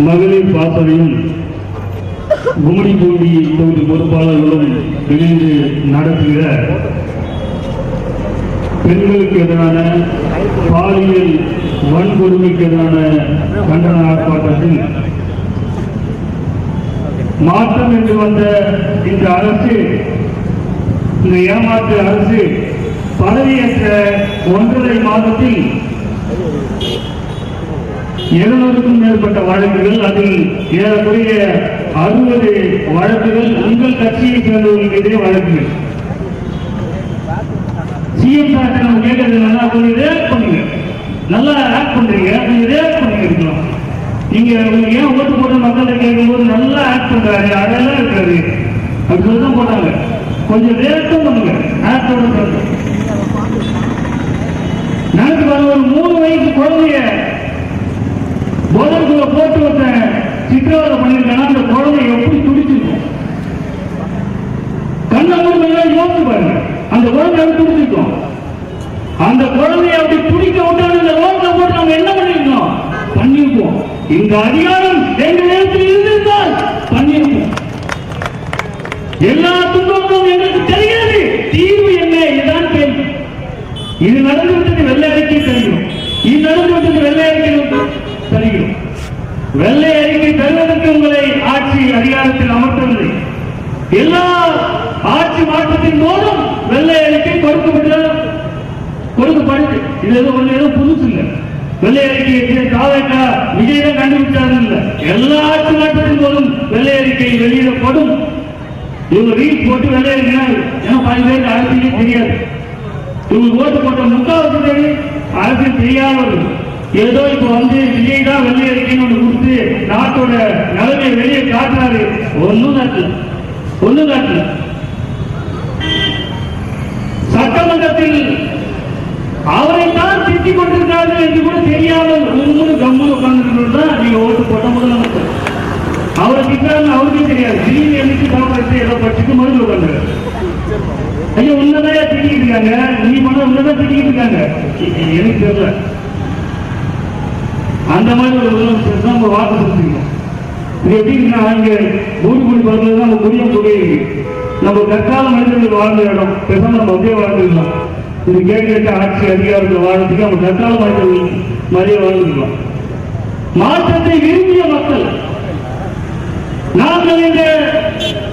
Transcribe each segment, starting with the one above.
மகளிர் பாசறையும் கும்மிடிப்பூண்டி தொகுதி பொறுப்பாளர்களும் இணைந்து நடத்துகிற பெண்களுக்கு எதிரான பாலியல் வன்கொடுமைக்கு எதிரான கண்டன ஆர்ப்பாட்டத்தில் மாற்றம் என்று வந்த இந்த அரசு, இந்த ஏமாற்று அரசு பதவியேற்ற 1.5 மாதத்தில் 700க்கும் மேற்பட்ட வழக்குகள், அதில் ஏறக்குறைய 60 வழக்குகள் உங்கள் கட்சியை சேர்ந்தவர்கள் மீதே வழக்குகள். சிஎம் சார் நம்ம கேட்கறது நல்லா கொஞ்சம் ரியாக்ட் பண்ணுங்க, நல்லா ஆக்ட் பண்றீங்க, கொஞ்சம் ரியாக்ட் பண்ணுங்க இருக்கலாம். நீங்க உங்களுக்கு ஏன் ஓட்டு போட்ட மக்கள்கிட்ட கேட்கும்போது நல்லா ஆக்ட் பண்றாரு, அதெல்லாம் இருக்காரு அப்படி சொல்லிதான் போட்டாங்க. கொஞ்சம் ரியாக்டும் பண்ணுங்க, ஆக்டோட நினைச்சு பாருங்க. ஒரு 3 வயசு குழந்தைய போதற்குள்ள போட்டு வச்ச சித்திரவதை பண்ணிருக்காங்க. அந்த குழந்தை எப்படி துடிச்சிருக்கும்? கண்ண மூணு யோசிச்சு பாருங்க, அந்த குழந்தை எப்படி துடிச்சிருக்கும்? அந்த குழந்தைய அப்படி துடிக்க விட்டு இந்த ரோட்ல போட்டு நம்ம என்ன பண்ணிருக்கோம்? பண்ணிருக்கோம். இந்த அதிகாரம் எங்க நேரத்தில் இருந்திருந்தால் பண்ணிருக்கோம். எல்லா துன்பங்களும் எங்களுக்கு தெரிகிறது, தீர்வு என்ன? இதுதான் கேள்வி. இது நடந்து விட்டது வெள்ளை அறிக்கை தெரியும், இது நடந்து விட்டது வெள்ளை அறிக்கை தெரியும். வெள்ளை அறிக்கை தருவதற்கு உங்களை ஆட்சி அதிகாரத்தில் அமர்த்தவில்லை. எல்லா ஆட்சி மாற்றத்தின் போதும் வெள்ளை அறிக்கை கொடுக்கப்படுது. இது ஏதோ புதுசு இல்லை. வெள்ளை அறிக்கை தாவேக்கா விஜய் தான் கண்டுபிடிச்சாரு இல்ல. எல்லா ஆட்சி மாற்றத்தின் போதும் வெள்ளை அறிக்கை வெளியிடப்படும். இவங்க ரீல் போட்டு வெள்ளை அறிக்கை, ஏன்னா 10 பேருக்கு அரசியலே தெரியாது. இவங்க ஓட்டு போட்ட 3/4 பேர் அரசியல் தெரியாதவர்கள். ஏதோ இப்ப விஜய் தான் வெள்ளை அறிக்கைன்னு ஒன்று கொடுத்து நாட்டோட நிலைமையை வெளியே காட்டுறாரு. ஒன்னும் காட்டல. சட்டமன்றத்தில் அவரை தான் திட்டிக் கொண்டிருக்கிறார்கள் என்று கூட தெரியாமல் கம்முன்னு உட்கார்ந்து தான் நீங்க ஓட்டு போட்ட முதலமைச்சர். அவரை திட்டாருன்னு அவருக்கே தெரியாது. திடீர்னு என்னைக்கு சாப்பிட்டு ஏதோ படிச்சுட்டு மருந்து உட்காந்து ஐயோ உன்னதான் திட்டிக்கிட்டு இருக்காங்க, நீ பண்ண உன்னதான் திட்டிக்கிட்டு இருக்காங்க. எனக்கு தெரியல. அந்த மாதிரி ஒரு முதலமைச்சர் தான் நம்ம வாக்கு செலுத்திக்கணும். இது எப்படின்னா, இங்க பூமிக்குடி பகுதியில் தான் நம்ம புதிய தொகை நம்ம தற்கால மனிதர்கள் வாழ்ந்த இடம். பேசாம நம்ம அப்படியே வாழ்ந்துக்கலாம். இது கேட்க ஆட்சி அதிகாரத்தில் வாழ்றதுக்கு நம்ம தற்கால மனிதர்கள் மாதிரியே வாழ்ந்துக்கலாம். மாற்றத்தை விரும்பிய மக்கள் நாங்கள் இந்த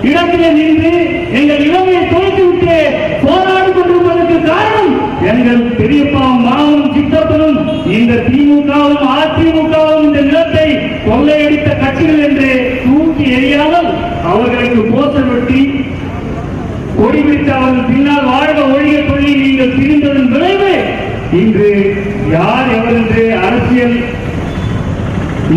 இடத்திலே நின்று எங்கள் இளமையை தொலைத்து விட்டு போராடி கொண்டிருப்பதற்கு காரணம் எங்கள் பெரியப்பாவும் மாவும் சித்தப்பனும் இந்த திமுகவும் அதிமுகவும் இந்த நிலத்தை கொள்ளையடித்த கட்சிகள் என்று தூக்கி எறியாமல் அவர்களுக்கு போஸ்டர் வெட்டி கொடி பிடித்து அவர்கள் பின்னால் வாழ்க ஒழிய சொல்லி நீங்கள் பிரிந்ததன் விளைவு இன்று யார் எவர் என்று அரசியல்,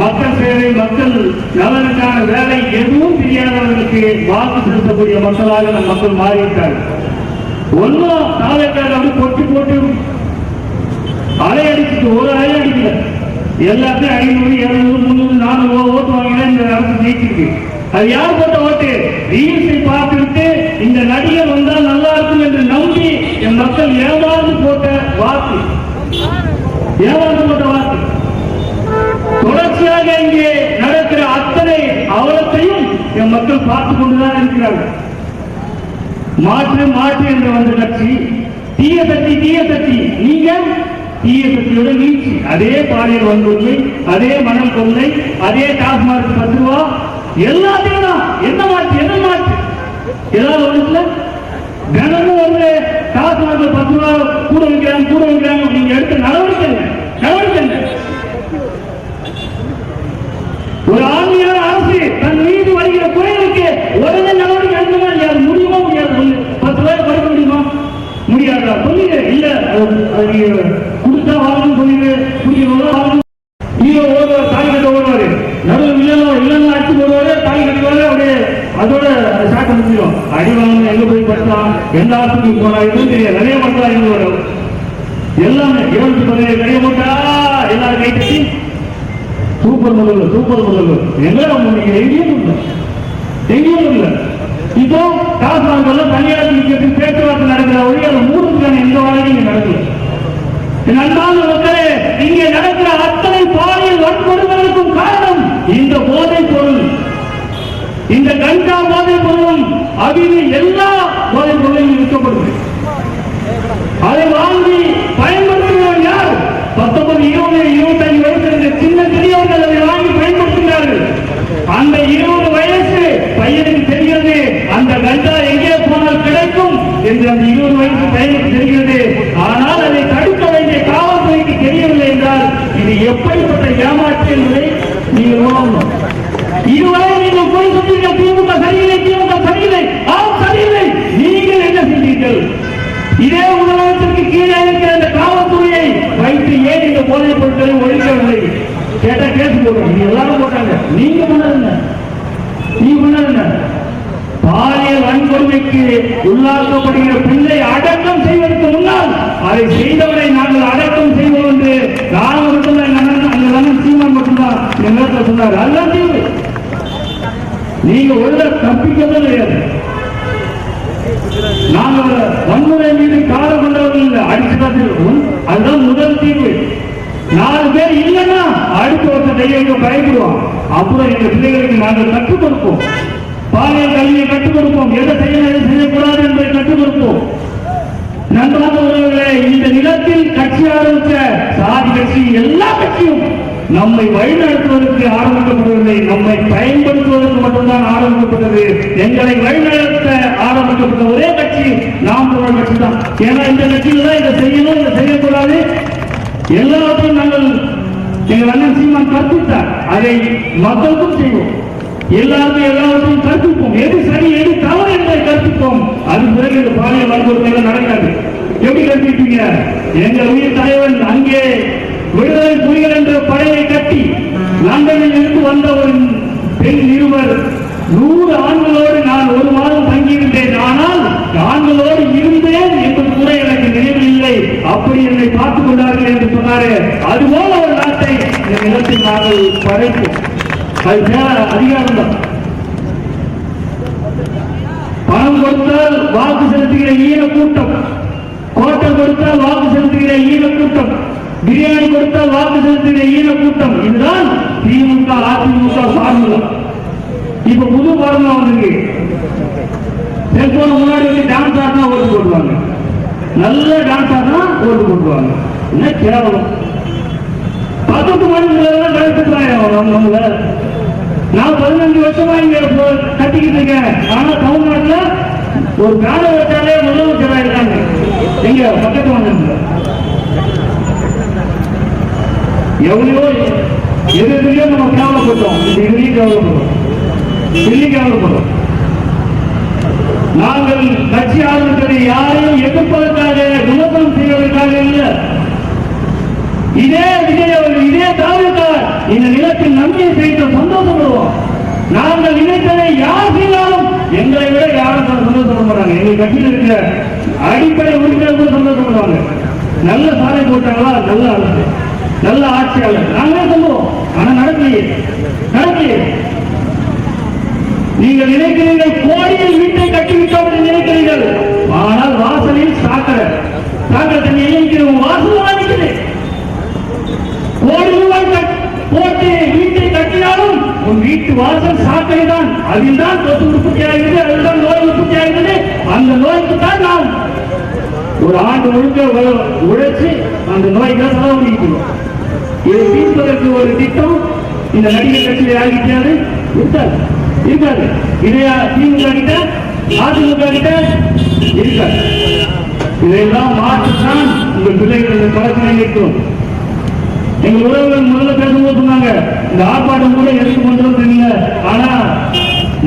மக்கள் சேவை, மக்கள் நலனுக்கான வேலை எதுவும் தெரியாதவர்களுக்கு வாக்கு செலுத்தக்கூடிய மக்களாக நம் மக்கள் மாறிவிட்டார்கள். ஒன்னும் தாவேக்காக அப்படி போட்டு அலை அடிச்சுட்டு ஒரு அலை அடிக்கல. எல்லாத்தையும் 500, 700, 300, 400 ஓட்டு வாங்கினா இந்த அரசு ஜெயிச்சிருக்கு. அது யார் போட்ட ஓட்டு? ரீல்ஸை பார்த்துவிட்டு இந்த நடிகர் வந்தால் நல்லா இருக்கும் என்று நம்பி என் மக்கள் ஏமாந்து போட்ட வாக்கு. தொடர்ச்சியாக இங்கே நடக்கிற அத்தனை அவலத்தையும் என் மக்கள் பார்த்துக் கொண்டுதான் இருக்கிறார்கள். மாற்று என்று வந்த கட்சி தீய சக்தி. நீங்க தீய சக்தியோட நீச்சி, அதே பாலியல் வன்கொடுமை, அதே மணல் கொள்ளை, அதே டாஸ்மார்க் 10 ரூபா, எல்லாத்தையும் தான். என்ன மாற்று? ஏதாவது ஒன்றுல தினமும் டாஸ்மார்க் 10 ரூபா கூட வைக்கிறாங்க. நீங்க எடுத்த நடவடிக்கை ஒரு ஆன்மீக அரசு தன் மீது வருகிற குறைகளுக்கு உடனே நடவடிக்கை எடுக்கணுமா? யார் முடியுமா? முடியாது. 10 ரூபாய் படிக்க முடியுமா? முடியாதா? சொல்லுங்க. இல்ல கொடுத்தா வாங்கணும் சொல்லிடு, வாங்கணும். ஹீரோ ஓடுவார், தாய் கட்ட ஓடுவாரு, நடுவில் இல்லைன்னா அடிச்சு போடுவாரு, தாய் கட்டுவாரு. அப்படியே அதோட ஷாட் முடிச்சிடும். அடி வாங்கணும், எங்க போய் படுத்தான், எந்த ஆஸ்பத்திரிக்கு போனா எதுவும் தெரியாது. நிறைய மக்கள் இருந்து வரும். எல்லாமே 20 நிறைய போட்டா எல்லாரும் கை கட்டி சூப்பர் முதல்வர் எங்கேயும் இல்லை. இப்போ டாஸ்மார்க் தனியார் பேச்சுவார்த்தை நடக்கிற வழி அதை மூடுறதுக்கான எந்த வாழ்க்கையும் நடக்கல. அன்பான மக்களே, இங்கே நடக்கிற அத்தனை பாலியல் வன்கொடுமை அப்படின்னு எல்லா போதைப் பொருளையும் விற்கப்படுது. அதை வாங்கி பயன்படுத்துகிறவர் யார்? 19, 20, 25 வயசு சின்ன பெரியவர்கள் அதை வாங்கி பயன்படுத்துகிறார்கள். அந்த 20 வயசு பையனுக்கு தெரிகிறது அந்த கஞ்சா எங்கே போனால் கிடைக்கும் என்று அந்த 20 வயசு பையனுக்கு தெரிகிறது. ஆனால் அதை தடுக்க வேண்டிய காவல்துறைக்கு தெரியவில்லை என்றால் இது எப்படிப்பட்ட ஏமாற்று என்பதை நீங்கள் உணரணும். இதுவரை நீங்கள் போய் சொன்னீர்கள் திமுக சரியில்லை, திமுக சரியில்லை. ஆம் சரியில்லை. நீங்கள் என்ன செஞ்சீர்கள்? இதே உணவகத்திற்கு கீழே இருக்கிற அந்த காவல்துறையை வைத்து ஏன் இந்த போதைப் பொருட்களை ஒழிக்கவில்லை? கேட்டா கேட்டு போடுறாங்க. எல்லாரும் போட்டாங்க. நீங்க பண்ணாருங்க. பாலியல் வன்கொடுமைக்கு உள்ளாக்கப்படுகிற பிள்ளை அடக்கம் செய்வதற்கு முன்னால் அதை செய்தவரை நாங்கள் அடக்கம் செய்வோம் என்று நான் மட்டும்தான் சீமான் மட்டும்தான் என் நேரத்தில் சொன்னார். அதுதான் தீர்வு. நீங்க உள்ள தப்பிக்கவே கிடையாது. நாங்கள் வன்முறை மீது காலம் கொண்டவர்கள் இல்லை, அடிச்சுதான் இருக்கும். அதுதான் முதல் தீர்வு. 4 பேர் இல்லைன்னா அடுத்த ஒருத்த கையை பயப்படுவோம். அப்புறம் எங்க பிள்ளைகளுக்கு நாங்கள் கற்றுக் கொடுப்போம். பாலியல் கல்வியை கற்றுக் கொடுப்போம். எதை செய்யணும் எதை செய்யக்கூடாது என்பதை கற்றுக் கொடுப்போம். நன்றாக உறவுகளே, இந்த நிலத்தில் கட்சி ஆரம்பித்த சாதி கட்சி எல்லா கட்சியும் நம்மை வழிநடத்துவதற்கு ஆரம்பிக்கப்படவில்லை, நம்மை பயன்படுத்துவதற்கு மட்டும்தான் ஆரம்பிக்கப்பட்டது. எங்களை வழிநடத்த ஆரம்பிக்கப்பட்ட ஒரே கட்சி நாம் தமிழர் கட்சி தான். ஏன்னா இந்த கட்சியில் தான் இதை செய்யணும், இதை செய்யக்கூடாது எல்லாத்தையும் நாங்கள் எங்கள் அண்ணன் சீமான் கற்பித்தார். அதை மக்களுக்கும் செய்வோம். எல்லாருமே எல்லாவற்றையும் கற்பிப்போம். எது சரி எது தவறு என்பதை கற்பிப்போம். அது பிறகு இந்த பாலியல் வன்கொடுமை நடக்காது. எப்படி கற்பிப்பீங்க? எங்கள் உயிர் தலைவன் அங்கே விடுதலை புலிகள் என்ற படையை கட்டி லண்டனில் இருந்து வந்த ஒரு பெண் இருவர் 100 ஆண்களோடு நான் 1 மாதம் தங்கியிருந்தேன். ஆனால் ஆண்களோடு இருந்தேன் என்பது கூட எனக்கு நினைவில் இல்லை. அப்படி என்னை பார்த்துக் கொண்டார்கள் என்று சொன்னாரு. அதுபோல ஒரு நாட்டை இந்த நிலத்தில் நாங்கள் படைப்போம். அது மேல அதிகாரம் தான். பணம் கொடுத்தால் வாக்கு செலுத்துகிற ஈன கூட்டம், கோட்டை கொடுத்தால் வாக்கு செலுத்துகிற ஈன கூட்டம், பிரியாணி கொடுத்தால் வாக்கு செலுத்துகிற ஈன கூட்டம். இதுதான் திமுக அதிமுக ஃபார்முலா. இப்ப புது ஃபார்முலா வந்திருக்கு. செல்போன் முன்னாடி வந்து டான்ஸ் ஆடினா ஓட்டு போடுவாங்க. நல்ல டான்ஸ் ஆடினா ஓட்டு போடுவாங்க. என்ன கேவலம்! 18 மணிக்கு கிடைச்சிருக்காங்க. நான் 15 வருஷமா இங்க கட்டிக்கிட்டு இருக்கேன். ஆனா தமிழ்நாட்டுல ஒரு கால வச்சாலே முதலமைச்சரா இருக்காங்க. எங்க பக்கத்து வந்து எவ்வளோ எதுலையோ நம்ம கேவலப்பட்டோம். இதுலையும் கேவலப்படும், இதுலையும் கேவலப்படும். நாங்கள் கட்சி ஆரம்பித்ததை யாரையும் எதிர்ப்பதற்காக விமர்சனம் செய்வதற்காக இல்லை. இதே விஜய் அவர்கள், இதே தாவூக்கார் இந்த நிலத்தில் நன்மையை செய்த சந்தோஷப்படுவோம். நாங்கள் நினைத்ததை யார் செய்தாலும் எங்களை விட யாரும் சந்தோஷப்பட மாட்டாங்க. எங்கள் கட்சியில் இருக்கிற அடிப்படை உறுப்பினர் கூட சந்தோஷப்படுவாங்க. நல்ல சாலை போட்டாங்களா, நல்ல அரசு, நல்ல ஆட்சியாளர் நாங்களே சொல்லுவோம். ஆனா நடக்கலையே. நீங்கள் நினைக்கிறீர்கள் கோடியில் வீட்டை கட்டிவிட்டோம் என்று நினைக்கிறீர்கள். ஆனால் வாசலில் சாக்கடை தண்ணி நினைக்கிறோம். வாசல் வாங்கிக்கிறேன். கோடி ரூபாய் போட்டு வீட்டை கட்டினாலும் உன் வீட்டு வாசல் சாக்கடை தான். அதில் தான் தொற்று உற்பத்தி ஆகிறது, அதுதான் நோய் உற்பத்தி ஆகிறது. அந்த நோய்க்கு தான் நாம் ஒரு ஆண்டு முழுக்க உழைச்சு அந்த நோய்களை செலவழிக்கிறோம். இதை தீர்ப்பதற்கு ஒரு திட்டம் இந்த நடிகர் கட்சியில் ஆகிட்டாரு இருக்காது. இதையா திமுக கிட்ட அதிமுக கிட்ட இருக்காது. இதையெல்லாம் மாற்றத்தான் உங்கள் பிள்ளைகள் பழக்கம் நிற்கும். எங்கள் உறவுகள் முதல்ல பேசும்போது சொன்னாங்க, இந்த ஆர்ப்பாட்டம் கூட எதுக்கு பண்றது தெரியல. ஆனா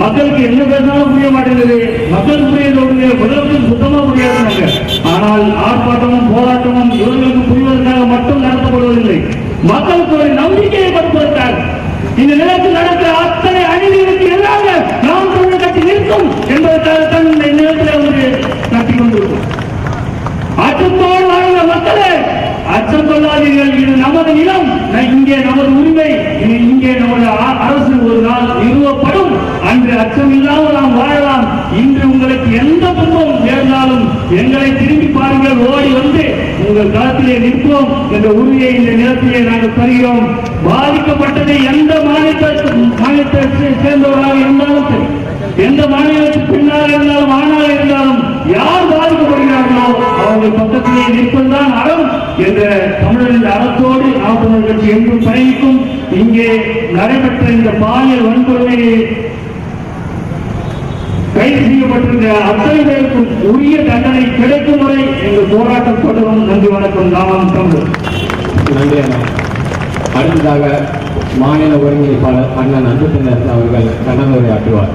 மக்களுக்கு என்ன பேசினாலும் புரிய மாட்டேங்குது. மக்களுக்கு புரியுது, முதலுக்கு சுத்தமா புரியாதுனாங்க. ஆனால் ஆர்ப்பாட்டமும் போராட்டமும் இவர்களுக்கு புரிவதற்காக மட்டும் நடத்தப்படுவதில்லை. மக்களுக்கு ஒரு நம்பிக்கையை கொடுப்பதற்காக இந்த நிலத்தில் நடக்கிற அத்தனை அநீதிகளுக்கு எதிராக நாம் தமிழர் கட்சி நிற்கும் என்பதற்காகத்தான் இந்த நிலத்தில் வந்து கட்டி கொண்டிருக்கும். அச்சத்தோடு வாழ்ந்த மக்களே, அச்சம் கொள்ளாதீர்கள். இது நமது நிலம், இங்கே நமது உரிமை, இங்கே நமது அரசு ஒரு நாள் நிறுவப்படும். அன்று அச்சம் இல்லாமல் நாம் வாழலாம். இன்று உங்களுக்கு எந்த துன்பம் நேர்ந்தாலும் எங்களை திரும்பி பாருங்கள், ஓடி வந்து உங்கள் களத்திலே நிற்போம் என்ற உறுதியை இந்த நிலத்திலே நாங்கள் தருகிறோம். பாதிக்கப்பட்டதை எந்த மாநிலத்தை சேர்ந்தவராக இருந்தாலும் சரி, எந்த மாநிலத்துக்கு பின்னால் அவர்கள் பக்கத்திலே நிற்பதுதான் அறம் என்ற தமிழரின் அறத்தோடு நாம் தமிழர் கட்சி என்றும் பயணிக்கும். இங்கே நடைபெற்ற இந்த பாலியல் வன்கொடுமையை கைது செய்யப்பட்டிருந்த அத்தனை பேருக்கும் உரிய தண்டனை கிடைக்கும் வரை எங்கள் போராட்டம் தொடரும். நன்றி, வணக்கம். நாமம் தமிழர். நன்றி அண்ணா. அடுத்ததாக மாநில ஒருங்கிணைப்பாளர் அண்ணன் அன்பு அவர்கள் கண்டன உரையாற்றுவார்.